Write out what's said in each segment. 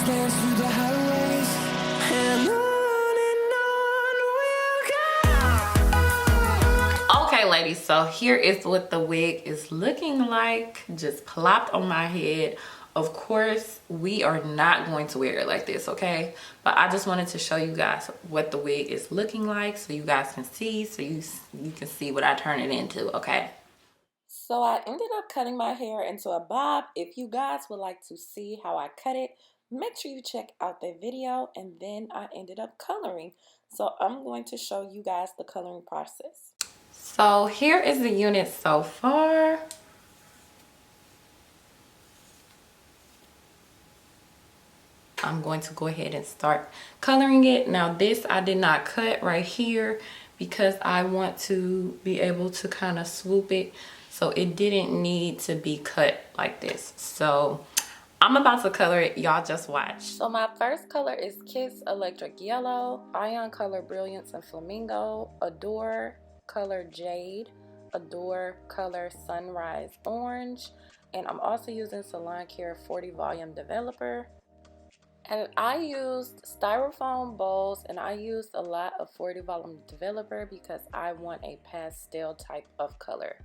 dance through the highways, and on we'll go. Okay, ladies, so here is what the wig is looking like. Just plopped on my head. Of course, we are not going to wear it like this, okay? But I just wanted to show you guys what the wig is looking like so you guys can see, so you can see what I turn it into, okay? So I ended up cutting my hair into a bob. If you guys would like to see how I cut it, make sure you check out that video. And then I ended up coloring. So I'm going to show you guys the coloring process. So here is the unit so far. I'm going to go ahead and start coloring it. Now this I did not cut right here because I want to be able to kind of swoop it. So it didn't need to be cut like this. So I'm about to color it. Y'all just watch. So my first color is Kiss Electric Yellow, Ion Color Brilliance and Flamingo, Adore Color Jade, Adore Color Sunrise Orange, and I'm also using Salon Care 40 Volume Developer. And I used styrofoam bowls, and I used a lot of 40 volume developer because I want a pastel type of color.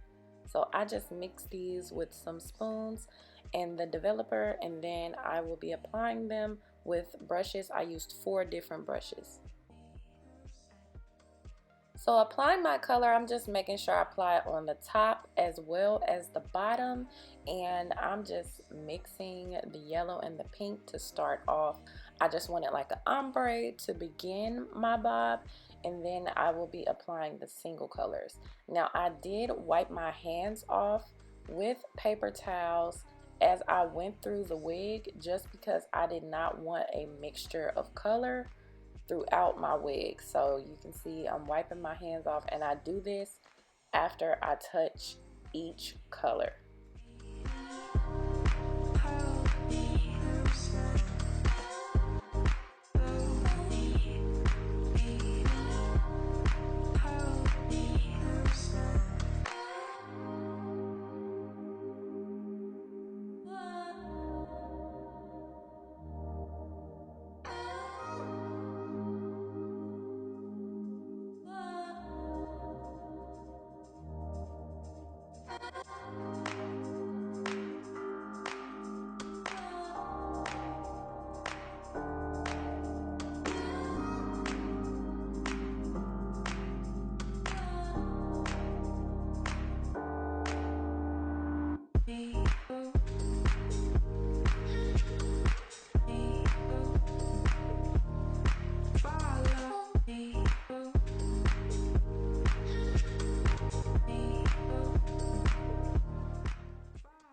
So I just mixed these with some spoons and the developer, and then I will be applying them with brushes. I used 4 different brushes. So applying my color, I'm just making sure I apply it on the top as well as the bottom, and I'm just mixing the yellow and the pink to start off. I just wanted like an ombre to begin my bob, and then I will be applying the single colors. Now I did wipe my hands off with paper towels as I went through the wig, just because I did not want a mixture of color throughout my wig. So you can see I'm wiping my hands off, and I do this after I touch each color.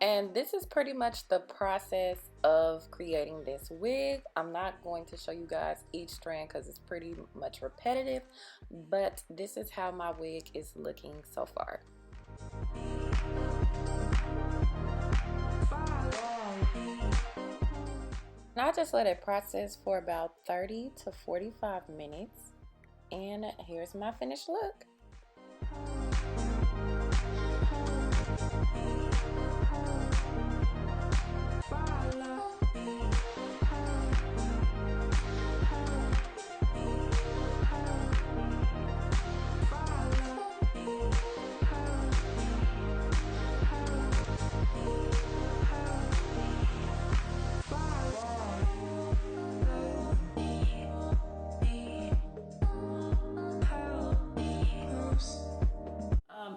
And this is pretty much the process of creating this wig. I'm not going to show you guys each strand because it's pretty much repetitive, but this is how my wig is looking so far. And I just let it process for about 30 to 45 minutes, and here's my finished look.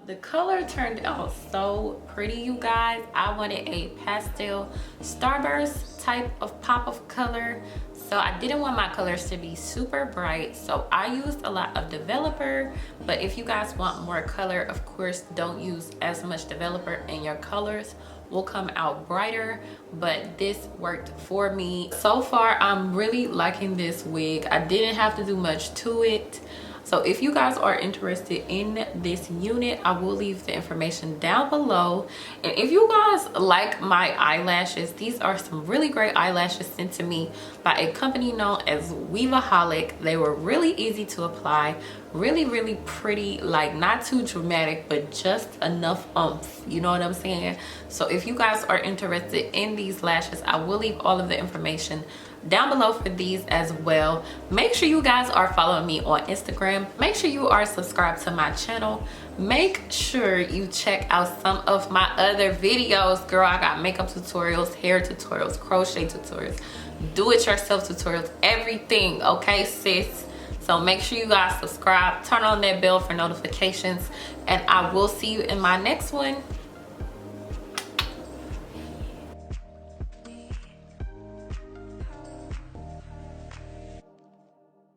The color turned out so pretty, you guys. I wanted a pastel starburst type of pop of color, so I didn't want my colors to be super bright, so I used a lot of developer. But if you guys want more color, of course, don't use as much developer and your colors will come out brighter, but this worked for me. So far, I'm really liking this wig. I didn't have to do much to it. So if you guys are interested in this unit, I will leave the information down below. And if you guys like my eyelashes, these are some really great eyelashes sent to me by a company known as Weavaholic. They were really easy to apply, really, really pretty, like not too dramatic, but just enough oomph, you know what I'm saying? So if you guys are interested in these lashes, I will leave all of the information down below for these as well. Make sure you guys are following me on Instagram. Make sure you are subscribed to my channel. Make sure you check out some of my other videos. Girl, I got makeup tutorials, hair tutorials, crochet tutorials, do-it-yourself tutorials, everything, okay, sis? So make sure you guys subscribe, turn on that bell for notifications, and I will see you in my next one.